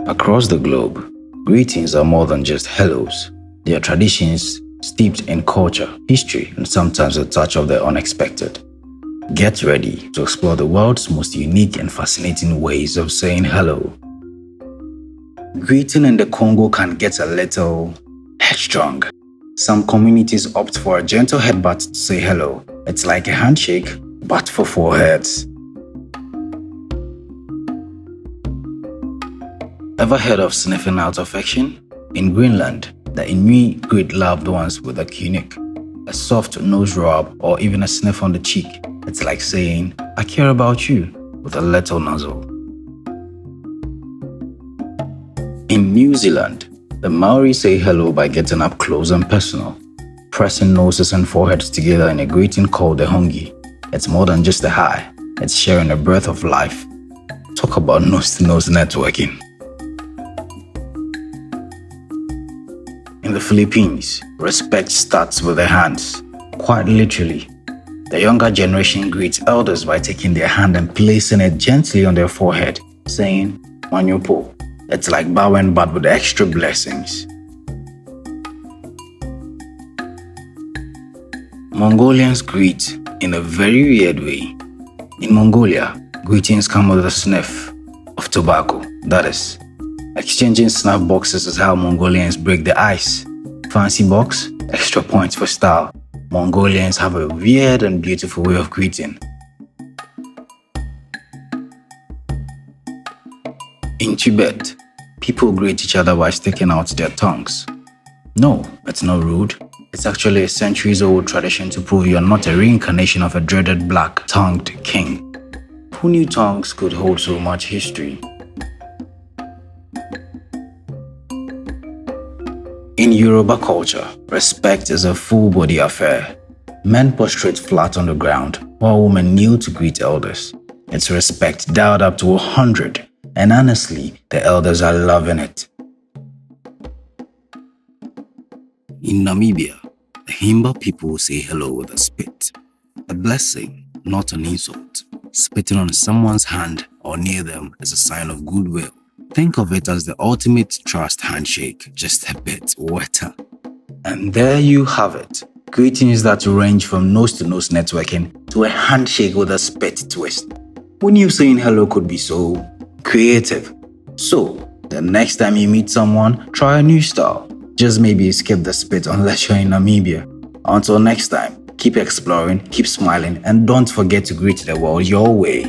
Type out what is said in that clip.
Across the globe, greetings are more than just hellos. They are traditions steeped in culture, history, and sometimes a touch of the unexpected. Get ready to explore the world's most unique and fascinating ways of saying hello. Greeting in the Congo can get a little headstrong. Some communities opt for a gentle headbutt to say hello. It's like a handshake, but for foreheads. Ever heard of sniffing out affection? In Greenland, the Inuit greet loved ones with a kunuk, a soft nose rub, or even a sniff on the cheek. It's like saying, "I care about you," with a little nuzzle. In New Zealand, the Maori say hello by getting up close and personal, pressing noses and foreheads together in a greeting called the hongi. It's more than just a hi, it's sharing a breath of life. Talk about nose-to-nose networking. In the Philippines, respect starts with the hands. Quite literally, the younger generation greets elders by taking their hand and placing it gently on their forehead, saying, "Manyopo." It's like bowing but with extra blessings. Mongolians greet in a very weird way. In Mongolia, greetings come with a sniff of tobacco, that is. Exchanging snuff boxes is how Mongolians break the ice. Fancy box, extra points for style. Mongolians have a weird and beautiful way of greeting. In Tibet, people greet each other by sticking out their tongues. No, it's not rude. It's actually a centuries-old tradition to prove you're not a reincarnation of a dreaded black-tongued king. Who knew tongues could hold so much history? In Yoruba culture, respect is a full-body affair. Men prostrate flat on the ground, while women kneel to greet elders. It's respect dialed up to 100, and honestly, the elders are loving it. In Namibia, the Himba people say hello with a spit. A blessing, not an insult. Spitting on someone's hand or near them is a sign of goodwill. Think of it as the ultimate trust handshake, just a bit wetter. And there you have it. Greetings that range from nose-to-nose networking to a handshake with a spit twist. Who knew saying hello could be so creative? So, the next time you meet someone, try a new style. Just maybe skip the spit unless you're in Namibia. Until next time, keep exploring, keep smiling, and don't forget to greet the world your way.